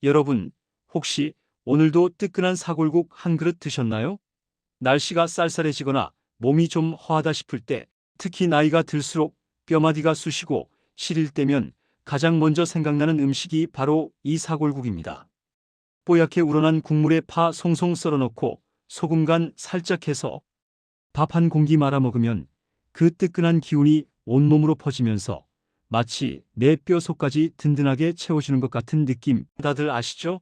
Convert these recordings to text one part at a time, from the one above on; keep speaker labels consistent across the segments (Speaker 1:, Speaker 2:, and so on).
Speaker 1: 여러분, 혹시 오늘도 뜨끈한 사골국 한 그릇 드셨나요? 날씨가 쌀쌀해지거나 몸이 좀 허하다 싶을 때, 특히 나이가 들수록 뼈마디가 쑤시고 시릴 때면 가장 먼저 생각나는 음식이 바로 이 사골국입니다. 뽀얗게 우러난 국물에 파 송송 썰어넣고 소금 간 살짝 해서 밥 한 공기 말아 먹으면 그 뜨끈한 기운이 온몸으로 퍼지면서 마치 내 뼈 속까지 든든하게 채워주는 것 같은 느낌, 다들 아시죠?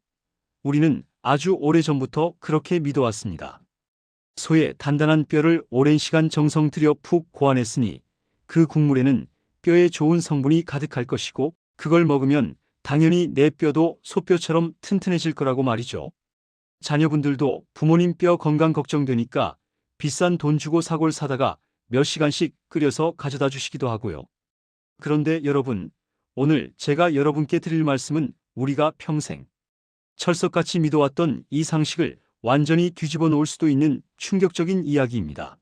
Speaker 1: 우리는 아주 오래전부터 그렇게 믿어왔습니다. 소의 단단한 뼈를 오랜 시간 정성 들여 푹 고안했으니 그 국물에는 뼈에 좋은 성분이 가득할 것이고, 그걸 먹으면 당연히 내 뼈도 소뼈처럼 튼튼해질 거라고 말이죠. 자녀분들도 부모님 뼈 건강 걱정되니까 비싼 돈 주고 사골 사다가 몇 시간씩 끓여서 가져다 주시기도 하고요. 그런데 여러분, 오늘 제가 여러분께 드릴 말씀은 우리가 평생 철석같이 믿어왔던 이 상식을 완전히 뒤집어 놓을 수도 있는 충격적인 이야기입니다.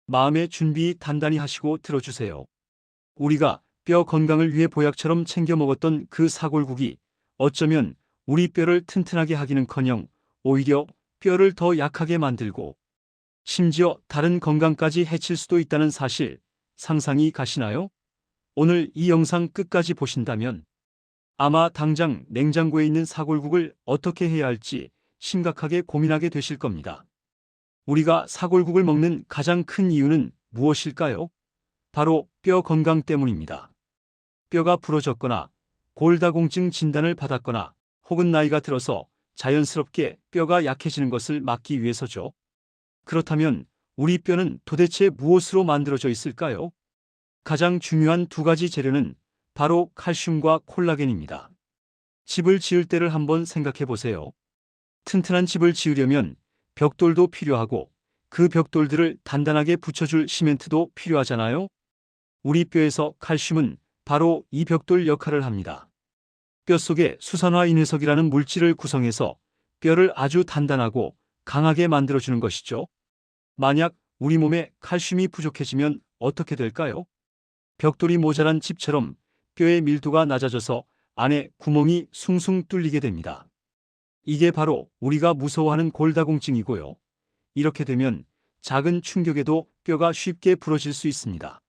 Speaker 1: 마음의 준비 단단히 하시고 들어주세요. 우리가 뼈 건강을 위해 보약처럼 챙겨 먹었던 그 사골국이 어쩌면 우리 뼈를 튼튼하게 하기는커녕 오히려 뼈를 더 약하게 만들고 심지어 다른 건강까지 해칠 수도 있다는 사실, 상상이 가시나요? 오늘 이 영상 끝까지 보신다면 아마 당장 냉장고에 있는 사골국을 어떻게 해야 할지 심각하게 고민하게 되실 겁니다. 우리가 사골국을 먹는 가장 큰 이유는 무엇일까요? 바로 뼈 건강 때문입니다. 뼈가 부러졌거나 골다공증 진단을 받았거나 혹은 나이가 들어서 자연스럽게 뼈가 약해지는 것을 막기 위해서죠. 그렇다면 우리 뼈는 도대체 무엇으로 만들어져 있을까요? 가장 중요한 두 가지 재료는 바로 칼슘과 콜라겐입니다. 집을 지을 때를 한번 생각해 보세요. 튼튼한 집을 지으려면 벽돌도 필요하고 그 벽돌들을 단단하게 붙여줄 시멘트도 필요하잖아요. 우리 뼈에서 칼슘은 바로 이 벽돌 역할을 합니다. 뼈 속에 수산화 인회석이라는 물질을 구성해서 뼈를 아주 단단하고 강하게 만들어주는 것이죠. 만약 우리 몸에 칼슘이 부족해지면 어떻게 될까요? 벽돌이 모자란 집처럼 뼈의 밀도가 낮아져서 안에 구멍이 숭숭 뚫리게 됩니다. 이게 바로 우리가 무서워하는 골다공증이고요. 이렇게 되면 작은 충격에도 뼈가 쉽게 부러질 수 있습니다.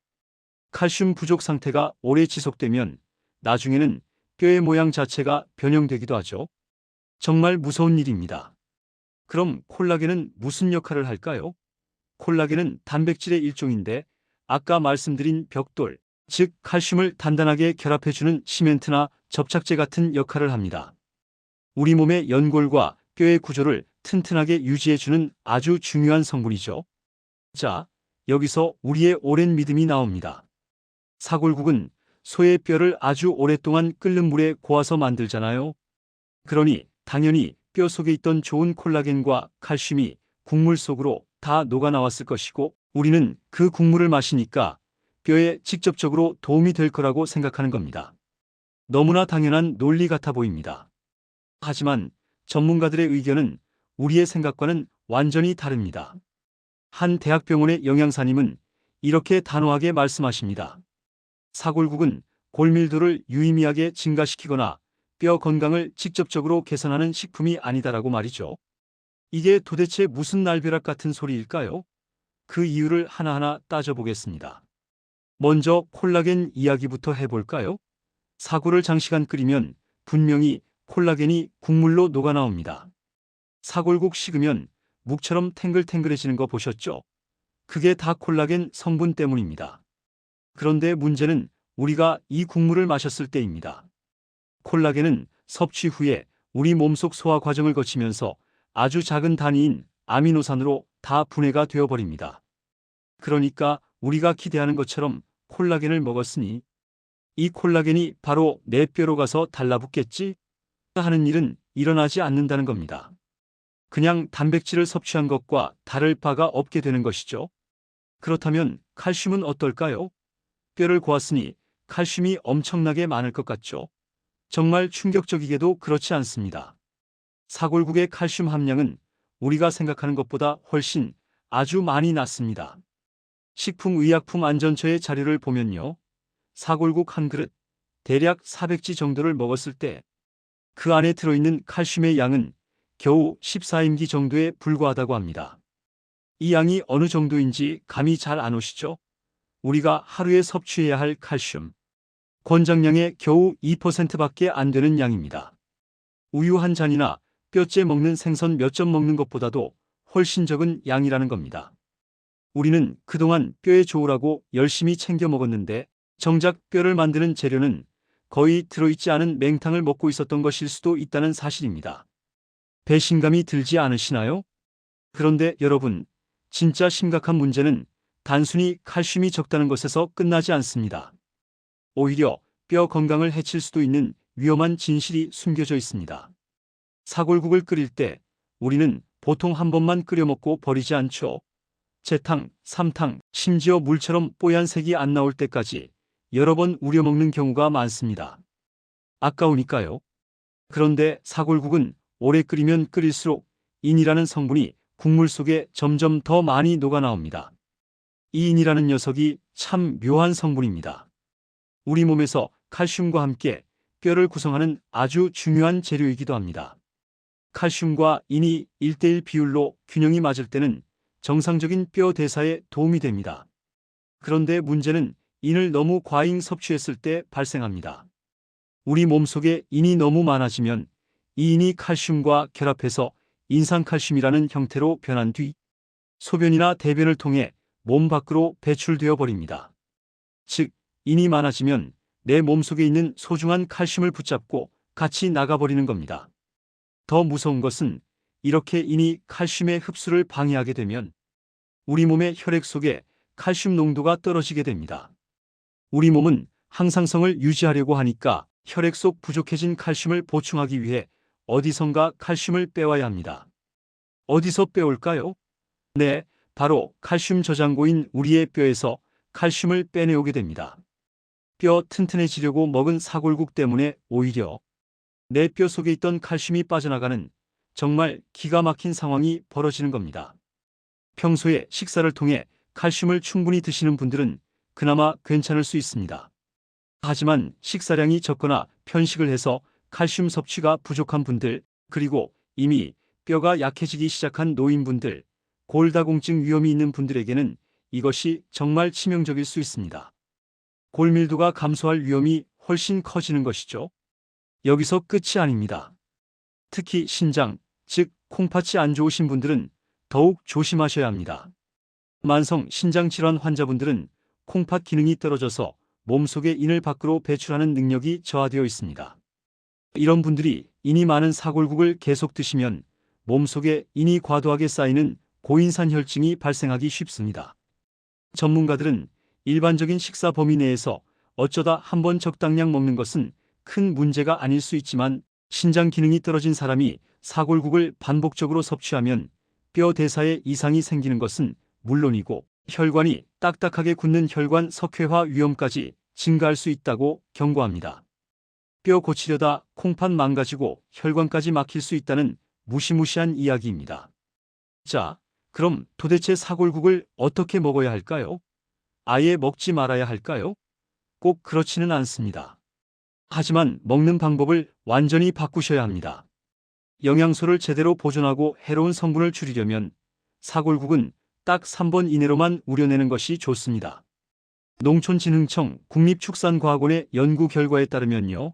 Speaker 1: 칼슘 부족 상태가 오래 지속되면 나중에는 뼈의 모양 자체가 변형되기도 하죠. 정말 무서운 일입니다. 그럼 콜라겐은 무슨 역할을 할까요? 콜라겐은 단백질의 일종인데 아까 말씀드린 벽돌, 즉 칼슘을 단단하게 결합해주는 시멘트나 접착제 같은 역할을 합니다. 우리 몸의 연골과 뼈의 구조를 튼튼하게 유지해주는 아주 중요한 성분이죠. 자, 여기서 우리의 오랜 믿음이 나옵니다. 사골국은 소의 뼈를 아주 오랫동안 끓는 물에 고아서 만들잖아요. 그러니 당연히 뼈 속에 있던 좋은 콜라겐과 칼슘이 국물 속으로 다 녹아 나왔을 것이고, 우리는 그 국물을 마시니까 뼈에 직접적으로 도움이 될 거라고 생각하는 겁니다. 너무나 당연한 논리 같아 보입니다. 하지만 전문가들의 의견은 우리의 생각과는 완전히 다릅니다. 한 대학병원의 영양사님은 이렇게 단호하게 말씀하십니다. 사골국은 골밀도를 유의미하게 증가시키거나 뼈 건강을 직접적으로 개선하는 식품이 아니다라고 말이죠. 이게 도대체 무슨 날벼락 같은 소리일까요? 그 이유를 하나하나 따져보겠습니다. 먼저 콜라겐 이야기부터 해볼까요? 사골을 장시간 끓이면 분명히 콜라겐이 국물로 녹아 나옵니다. 사골국 식으면 묵처럼 탱글탱글해지는 거 보셨죠? 그게 다 콜라겐 성분 때문입니다. 그런데 문제는 우리가 이 국물을 마셨을 때입니다. 콜라겐은 섭취 후에 우리 몸속 소화 과정을 거치면서 아주 작은 단위인 아미노산으로 다 분해가 되어버립니다. 그러니까 우리가 기대하는 것처럼 콜라겐을 먹었으니 이 콜라겐이 바로 내 뼈로 가서 달라붙겠지 하는 일은 일어나지 않는다는 겁니다. 그냥 단백질을 섭취한 것과 다를 바가 없게 되는 것이죠. 그렇다면 칼슘은 어떨까요? 뼈를 고았으니 칼슘이 엄청나게 많을 것 같죠. 정말 충격적이게도 그렇지 않습니다. 사골국의 칼슘 함량은 우리가 생각하는 것보다 훨씬 아주 많이 낮습니다. 식품의약품안전처의 자료를 보면요. 사골국 한 그릇, 대략 400지 정도를 먹었을 때 그 안에 들어있는 칼슘의 양은 겨우 14임기 정도에 불과하다고 합니다. 이 양이 어느 정도인지 감이 잘 안 오시죠? 우리가 하루에 섭취해야 할 칼슘, 권장량의 겨우 2%밖에 안 되는 양입니다. 우유 한 잔이나 뼈째 먹는 생선 몇 점 먹는 것보다도 훨씬 적은 양이라는 겁니다. 우리는 그동안 뼈에 좋으라고 열심히 챙겨 먹었는데 정작 뼈를 만드는 재료는 거의 들어있지 않은 맹탕을 먹고 있었던 것일 수도 있다는 사실입니다. 배신감이 들지 않으시나요? 그런데 여러분, 진짜 심각한 문제는 단순히 칼슘이 적다는 것에서 끝나지 않습니다. 오히려 뼈 건강을 해칠 수도 있는 위험한 진실이 숨겨져 있습니다. 사골국을 끓일 때 우리는 보통 한 번만 끓여 먹고 버리지 않죠. 재탕, 삼탕, 심지어 물처럼 뽀얀 색이 안 나올 때까지 여러 번 우려 먹는 경우가 많습니다. 아까우니까요. 그런데 사골국은 오래 끓이면 끓일수록 인이라는 성분이 국물 속에 점점 더 많이 녹아 나옵니다. 이 인이라는 녀석이 참 묘한 성분입니다. 우리 몸에서 칼슘과 함께 뼈를 구성하는 아주 중요한 재료이기도 합니다. 칼슘과 인이 1대1 비율로 균형이 맞을 때는 정상적인 뼈 대사에 도움이 됩니다. 그런데 문제는 인을 너무 과잉 섭취했을 때 발생합니다. 우리 몸속에 인이 너무 많아지면 이 인이 칼슘과 결합해서 인산칼슘이라는 형태로 변한 뒤 소변이나 대변을 통해 몸 밖으로 배출되어 버립니다. 즉, 인이 많아지면 내 몸속에 있는 소중한 칼슘을 붙잡고 같이 나가버리는 겁니다. 더 무서운 것은 이렇게 인이 칼슘의 흡수를 방해하게 되면 우리 몸의 혈액 속에 칼슘 농도가 떨어지게 됩니다. 우리 몸은 항상성을 유지하려고 하니까 혈액 속 부족해진 칼슘을 보충하기 위해 어디선가 칼슘을 빼와야 합니다. 어디서 빼올까요? 네, 바로 칼슘 저장고인 우리의 뼈에서 칼슘을 빼내오게 됩니다. 뼈 튼튼해지려고 먹은 사골국 때문에 오히려 내 뼈 속에 있던 칼슘이 빠져나가는 정말 기가 막힌 상황이 벌어지는 겁니다. 평소에 식사를 통해 칼슘을 충분히 드시는 분들은 그나마 괜찮을 수 있습니다. 하지만 식사량이 적거나 편식을 해서 칼슘 섭취가 부족한 분들, 그리고 이미 뼈가 약해지기 시작한 노인분들, 골다공증 위험이 있는 분들에게는 이것이 정말 치명적일 수 있습니다. 골밀도가 감소할 위험이 훨씬 커지는 것이죠. 여기서 끝이 아닙니다. 특히 신장, 즉 콩팥이 안 좋으신 분들은 더욱 조심하셔야 합니다. 만성 신장 질환 환자분들은 콩팥 기능이 떨어져서 몸속에 인을 밖으로 배출하는 능력이 저하되어 있습니다. 이런 분들이 인이 많은 사골국을 계속 드시면 몸속에 인이 과도하게 쌓이는 고인산 혈증이 발생하기 쉽습니다. 전문가들은 일반적인 식사 범위 내에서 어쩌다 한번 적당량 먹는 것은 큰 문제가 아닐 수 있지만 신장 기능이 떨어진 사람이 사골국을 반복적으로 섭취하면 뼈 대사에 이상이 생기는 것은 물론이고 혈관이 딱딱하게 굳는 혈관 석회화 위험까지 증가할 수 있다고 경고합니다. 뼈 고치려다 콩팥 망가지고 혈관까지 막힐 수 있다는 무시무시한 이야기입니다. 자, 그럼 도대체 사골국을 어떻게 먹어야 할까요? 아예 먹지 말아야 할까요? 꼭 그렇지는 않습니다. 하지만 먹는 방법을 완전히 바꾸셔야 합니다. 영양소를 제대로 보존하고 해로운 성분을 줄이려면 사골국은 딱 3번 이내로만 우려내는 것이 좋습니다. 농촌진흥청 국립축산과학원의 연구 결과에 따르면요.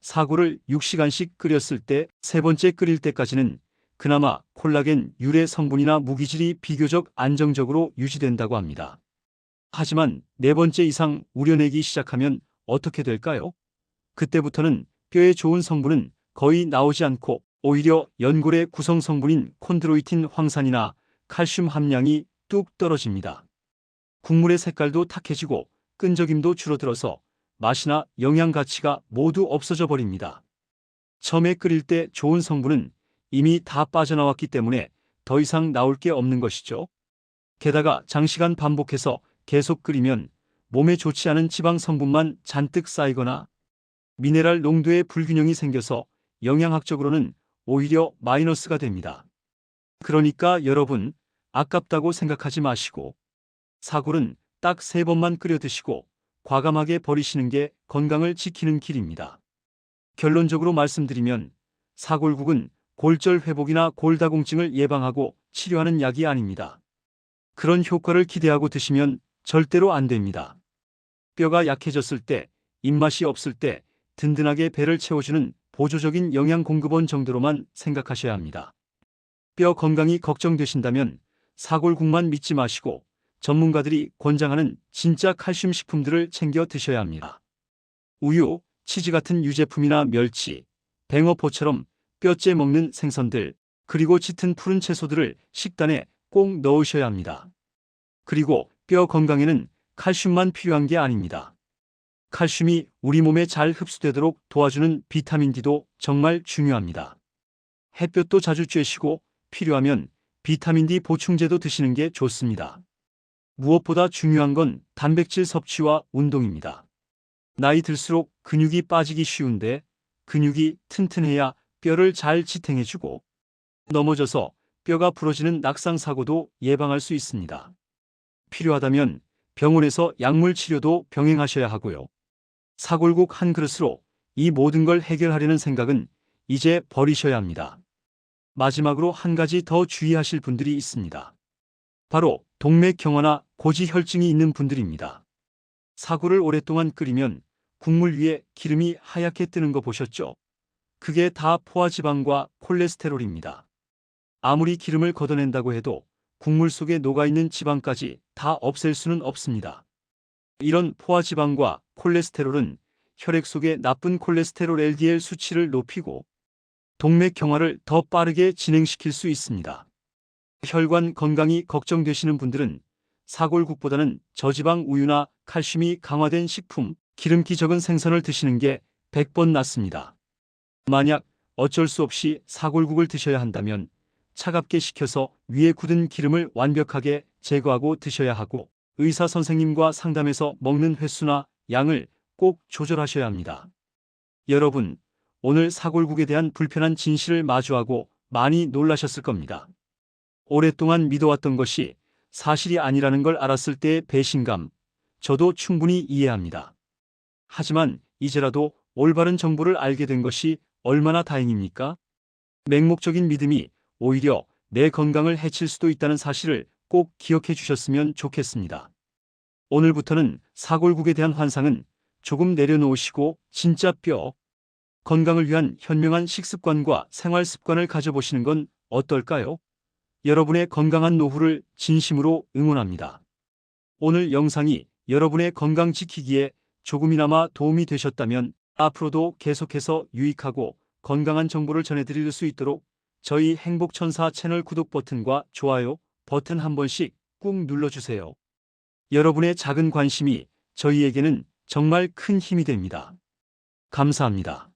Speaker 1: 사골을 6시간씩 끓였을 때 세 번째 끓일 때까지는 그나마 콜라겐 유래 성분이나 무기질이 비교적 안정적으로 유지된다고 합니다. 하지만 네 번째 이상 우려내기 시작하면 어떻게 될까요? 그때부터는 뼈에 좋은 성분은 거의 나오지 않고 오히려 연골의 구성 성분인 콘드로이틴 황산이나 칼슘 함량이 뚝 떨어집니다. 국물의 색깔도 탁해지고 끈적임도 줄어들어서 맛이나 영양 가치가 모두 없어져 버립니다. 처음에 끓일 때 좋은 성분은 이미 다 빠져나왔기 때문에 더 이상 나올 게 없는 것이죠. 게다가 장시간 반복해서 계속 끓이면 몸에 좋지 않은 지방 성분만 잔뜩 쌓이거나 미네랄 농도의 불균형이 생겨서 영양학적으로는 오히려 마이너스가 됩니다. 그러니까 여러분, 아깝다고 생각하지 마시고 사골은 딱 3번만 끓여 드시고 과감하게 버리시는 게 건강을 지키는 길입니다. 결론적으로 말씀드리면 사골국은 골절 회복이나 골다공증을 예방하고 치료하는 약이 아닙니다. 그런 효과를 기대하고 드시면 절대로 안 됩니다. 뼈가 약해졌을 때, 입맛이 없을 때 든든하게 배를 채워주는 보조적인 영양 공급원 정도로만 생각하셔야 합니다. 뼈 건강이 걱정되신다면 사골국만 믿지 마시고 전문가들이 권장하는 진짜 칼슘 식품들을 챙겨 드셔야 합니다. 우유, 치즈 같은 유제품이나 멸치, 뱅어포처럼 뼈째 먹는 생선들, 그리고 짙은 푸른 채소들을 식단에 꼭 넣으셔야 합니다. 그리고 뼈 건강에는 칼슘만 필요한 게 아닙니다. 칼슘이 우리 몸에 잘 흡수되도록 도와주는 비타민 D도 정말 중요합니다. 햇볕도 자주 쬐시고 필요하면 비타민 D 보충제도 드시는 게 좋습니다. 무엇보다 중요한 건 단백질 섭취와 운동입니다. 나이 들수록 근육이 빠지기 쉬운데 근육이 튼튼해야 뼈를 잘 지탱해주고 넘어져서 뼈가 부러지는 낙상사고도 예방할 수 있습니다. 필요하다면 병원에서 약물 치료도 병행하셔야 하고요. 사골국 한 그릇으로 이 모든 걸 해결하려는 생각은 이제 버리셔야 합니다. 마지막으로 한 가지 더 주의하실 분들이 있습니다. 바로 동맥경화나 고지혈증이 있는 분들입니다. 사골을 오랫동안 끓이면 국물 위에 기름이 하얗게 뜨는 거 보셨죠? 그게 다 포화지방과 콜레스테롤입니다. 아무리 기름을 걷어낸다고 해도 국물 속에 녹아있는 지방까지 다 없앨 수는 없습니다. 이런 포화지방과 콜레스테롤은 혈액 속의 나쁜 콜레스테롤 LDL 수치를 높이고 동맥경화를 더 빠르게 진행시킬 수 있습니다. 혈관 건강이 걱정되시는 분들은 사골국보다는 저지방 우유나 칼슘이 강화된 식품, 기름기 적은 생선을 드시는 게 100번 낫습니다. 만약 어쩔 수 없이 사골국을 드셔야 한다면 차갑게 식혀서 위에 굳은 기름을 완벽하게 제거하고 드셔야 하고 의사 선생님과 상담해서 먹는 횟수나 양을 꼭 조절하셔야 합니다. 여러분, 오늘 사골국에 대한 불편한 진실을 마주하고 많이 놀라셨을 겁니다. 오랫동안 믿어왔던 것이 사실이 아니라는 걸 알았을 때의 배신감, 저도 충분히 이해합니다. 하지만 이제라도 올바른 정보를 알게 된 것이 얼마나 다행입니까? 맹목적인 믿음이 오히려 내 건강을 해칠 수도 있다는 사실을 꼭 기억해 주셨으면 좋겠습니다. 오늘부터는 사골국에 대한 환상은 조금 내려놓으시고 진짜 뼈 건강을 위한 현명한 식습관과 생활 습관을 가져보시는 건 어떨까요? 여러분의 건강한 노후를 진심으로 응원합니다. 오늘 영상이 여러분의 건강 지키기에 조금이나마 도움이 되셨다면 앞으로도 계속해서 유익하고 건강한 정보를 전해드릴 수 있도록 저희 행복천사 채널 구독 버튼과 좋아요 버튼 한 번씩 꾹 눌러주세요. 여러분의 작은 관심이 저희에게는 정말 큰 힘이 됩니다. 감사합니다.